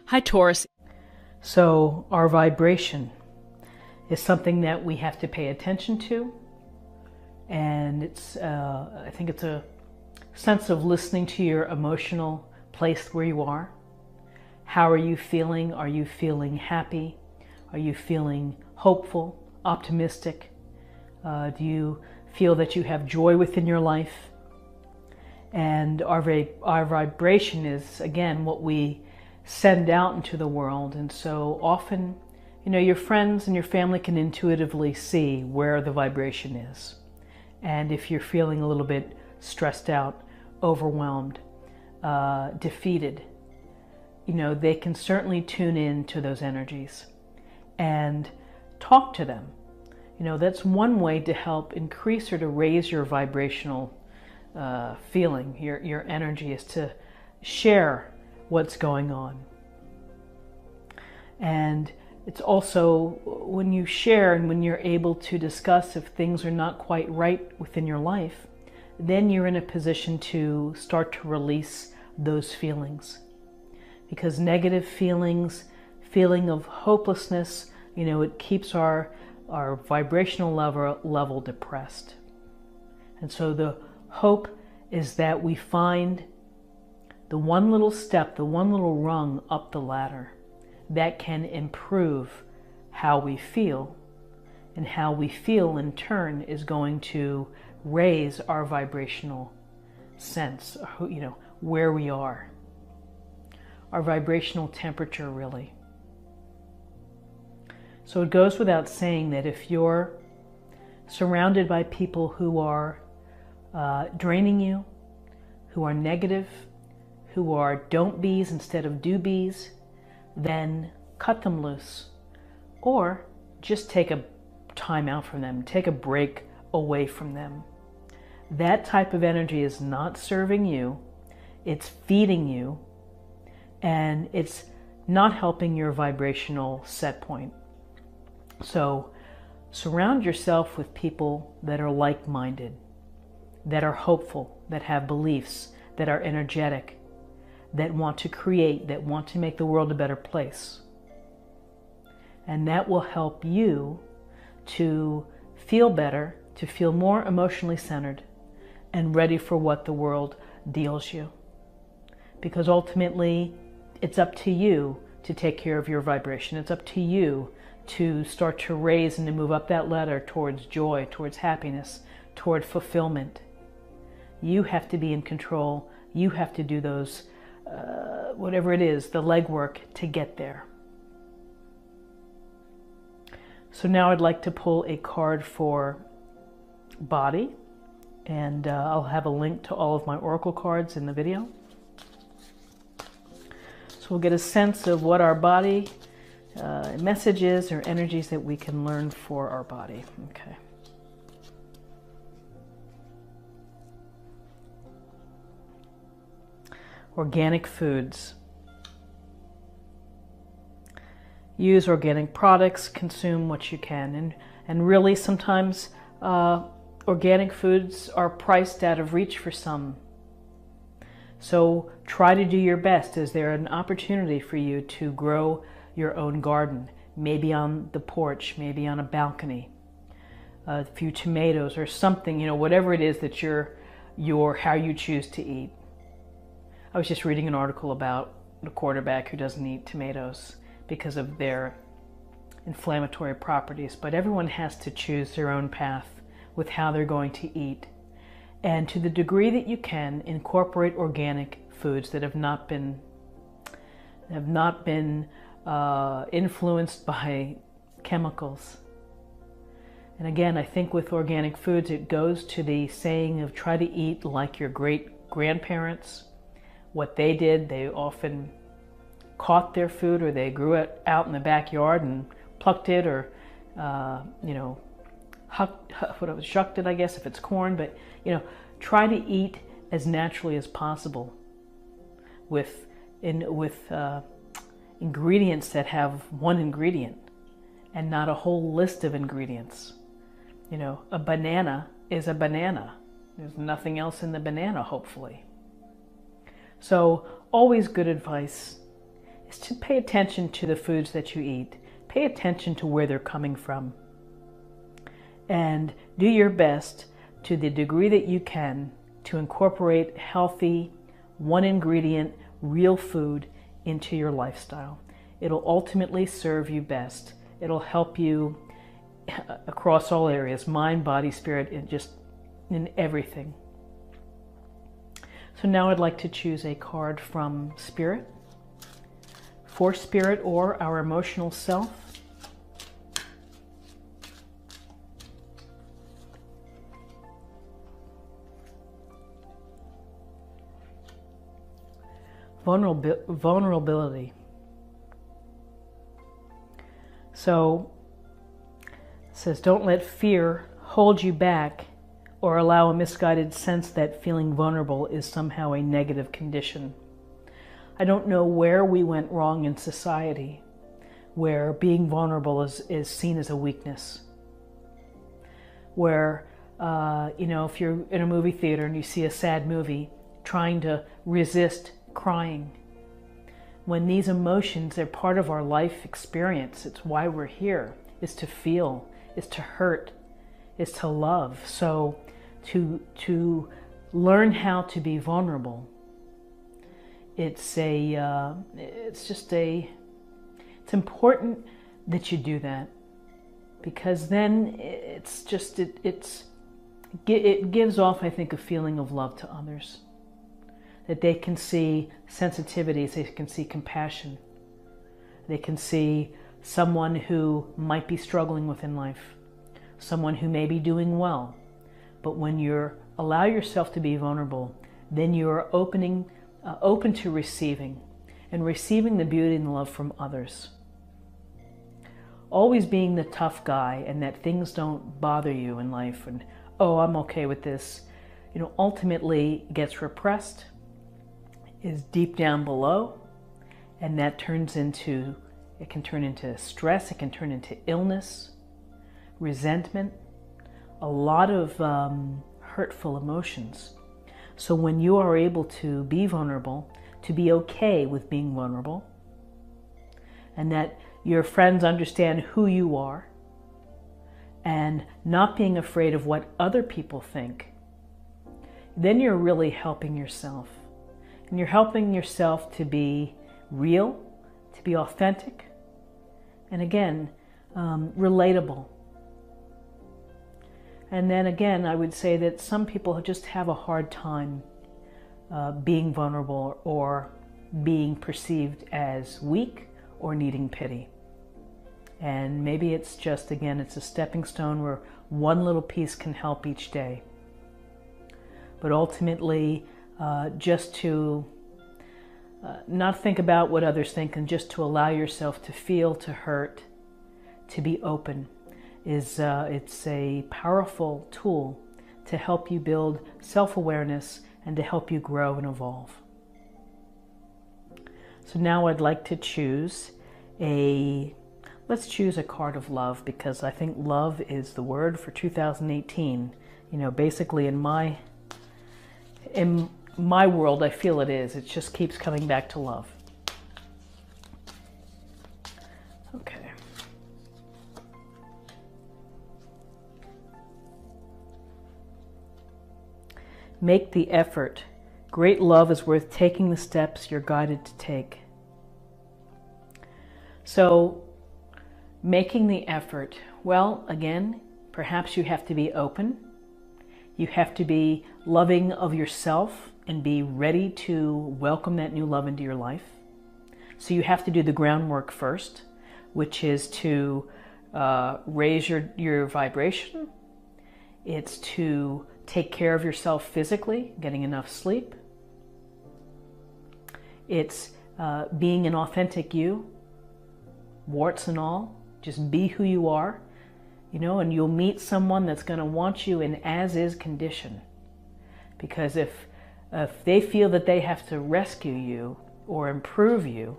Hi, Taurus. So our vibration is something that we have to pay attention to. And I think it's a sense of listening to your emotional place where you are. How are you feeling? Are you feeling happy? Are you feeling hopeful, optimistic? Do you feel that you have joy within your life? And our vibration is, again, what we send out into the world. And so often, your friends and your family can intuitively see where the vibration is. And if you're feeling a little bit stressed out, overwhelmed, defeated, they can certainly tune in to those energies and talk to them. That's one way to help increase or to raise your vibrational feeling, your energy, is to share what's going on. And it's also when you share and when you're able to discuss if things are not quite right within your life, then you're in a position to start to release those feelings. Because negative feelings, feeling of hopelessness, it keeps our vibrational level depressed. And so the hope is that we find the one little step, the one little rung up the ladder that can improve how we feel. And how we feel in turn is going to raise our vibrational sense, where we are. Our vibrational temperature, really. So it goes without saying that if you're surrounded by people who are draining you, who are negative, who are don't be's instead of do be's, then cut them loose. Or just take a time out from them, take a break away from them. That type of energy is not serving you, it's feeding you, and it's not helping your vibrational set point. So surround yourself with people that are like-minded, that are hopeful, that have beliefs, that are energetic, that want to create, that want to make the world a better place. And that will help you to feel better, to feel more emotionally centered and ready for what the world deals you. Because ultimately, it's up to you to take care of your vibration. It's up to you to start to raise and to move up that ladder towards joy, towards happiness, toward fulfillment. You have to be in control. You have to do those, whatever it is, the legwork to get there. So now I'd like to pull a card for body, and I'll have a link to all of my oracle cards in the video. So we'll get a sense of what our body messages or energies that we can learn for our body. Okay. Organic foods. Use organic products, consume what you can. And really sometimes organic foods are priced out of reach for some. So try to do your best. Is there an opportunity for you to grow your own garden? Maybe on the porch, maybe on a balcony. A few tomatoes or something, whatever it is that how you choose to eat. I was just reading an article about a quarterback who doesn't eat tomatoes because of their inflammatory properties. But everyone has to choose their own path with how they're going to eat. And to the degree that you can, incorporate organic foods that have not been influenced by chemicals. And again, I think with organic foods, it goes to the saying of try to eat like your great-grandparents. What they did, they often caught their food, or they grew it out in the backyard and plucked it, or shucked it, I guess, if it's corn. But try to eat as naturally as possible with ingredients that have one ingredient and not a whole list of ingredients. A banana is a banana. There's nothing else in the banana, hopefully. So always good advice is to pay attention to the foods that you eat. Pay attention to where they're coming from. And do your best, to the degree that you can, to incorporate healthy, one ingredient, real food into your lifestyle. It'll ultimately serve you best. It'll help you across all areas, mind, body, spirit, and just in everything. So now I'd like to choose a card from Spirit, for Spirit or our emotional self. Vulnerability. So it says, don't let fear hold you back or allow a misguided sense that feeling vulnerable is somehow a negative condition. I don't know where we went wrong in society, where being vulnerable is seen as a weakness. Where, if you're in a movie theater and you see a sad movie, trying to resist crying. When these emotions are part of our life experience, it's why we're here, is to feel, is to hurt, is to love. So to learn how to be vulnerable, it's important that you do that, because then it gives off, I think, a feeling of love to others. That they can see sensitivities, they can see compassion. They can see someone who might be struggling within life, someone who may be doing well. But when you allow yourself to be vulnerable, then you're open to receiving, and receiving the beauty and the love from others. Always being the tough guy and that things don't bother you in life and, oh, I'm okay with this, ultimately gets repressed, is deep down below, and that can turn into stress, it can turn into illness, resentment, a lot of hurtful emotions. So when you are able to be vulnerable, to be okay with being vulnerable, and that your friends understand who you are, and not being afraid of what other people think, then you're really helping yourself. And you're helping yourself to be real, to be authentic, and again, relatable. And then again, I would say that some people just have a hard time being vulnerable or being perceived as weak or needing pity. And maybe it's just, again, it's a stepping stone where one little piece can help each day. But ultimately, just to not think about what others think, and just to allow yourself to feel, to hurt, to be open, it's a powerful tool to help you build self-awareness and to help you grow and evolve. So now I'd like to choose let's choose a card of love, because I think love is the word for 2018. Basically in my world, I feel it is. It just keeps coming back to love. Okay. Make the effort. Great love is worth taking the steps you're guided to take. So, making the effort. Well, again, perhaps you have to be open. You have to be loving of yourself and be ready to welcome that new love into your life. So you have to do the groundwork first, which is to raise your vibration. It's to take care of yourself physically, getting enough sleep. It's being an authentic you, warts and all. Just be who you are, and you'll meet someone that's going to want you in as-is condition. Because if they feel that they have to rescue you or improve you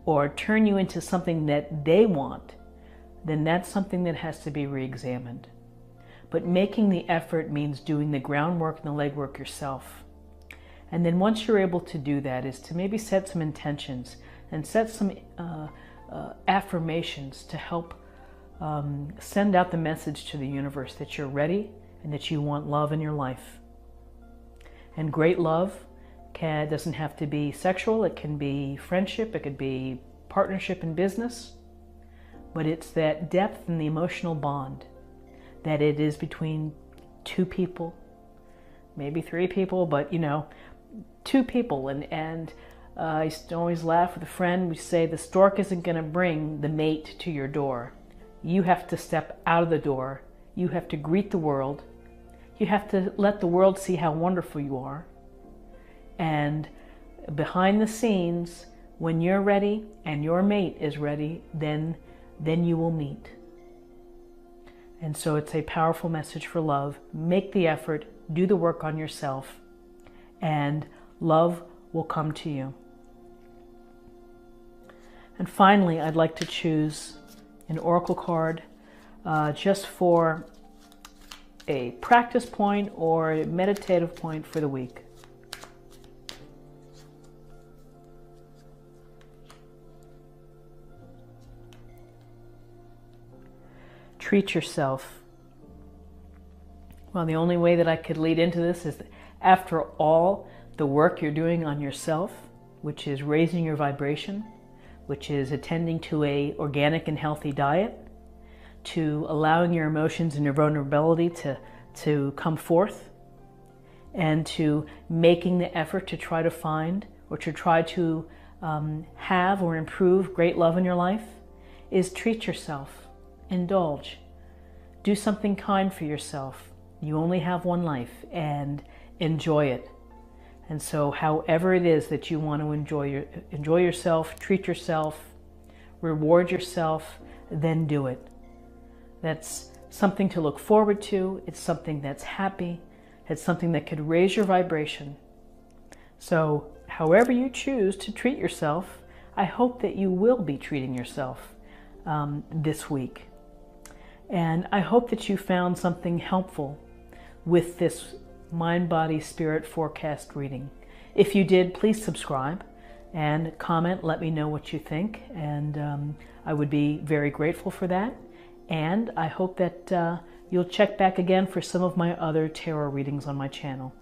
or turn you into something that they want, then that's something that has to be re-examined. But making the effort means doing the groundwork and the legwork yourself. And then once you're able to do that, is to maybe set some intentions and set some affirmations to help send out the message to the universe that you're ready and that you want love in your life. And great love doesn't have to be sexual. It can be friendship. It could be partnership in business. But it's that depth and the emotional bond that it is between two people, maybe three people, but two people. And I used to always laugh with a friend. We say the stork isn't going to bring the mate to your door. You have to step out of the door. You have to greet the world. You have to let the world see how wonderful you are. And behind the scenes, when you're ready and your mate is ready, then you will meet. And so it's a powerful message for love. Make the effort, do the work on yourself, and love will come to you. And finally, I'd like to choose an oracle card just for a practice point or a meditative point for the week. Treat yourself. Well, the only way that I could lead into this is that after all the work you're doing on yourself, which is raising your vibration, which is attending to an organic and healthy diet, to allowing your emotions and your vulnerability to come forth, and to making the effort to try to find or to try to have or improve great love in your life, is treat yourself, indulge, do something kind for yourself. You only have one life, and enjoy it. And so however it is that you want to enjoy yourself, treat yourself, reward yourself, then do it. That's something to look forward to. It's something that's happy. It's something that could raise your vibration. So however you choose to treat yourself, I hope that you will be treating yourself this week. And I hope that you found something helpful with this Mind, Body, Spirit forecast reading. If you did, please subscribe and comment. Let me know what you think. And I would be very grateful for that. And I hope that you'll check back again for some of my other tarot readings on my channel.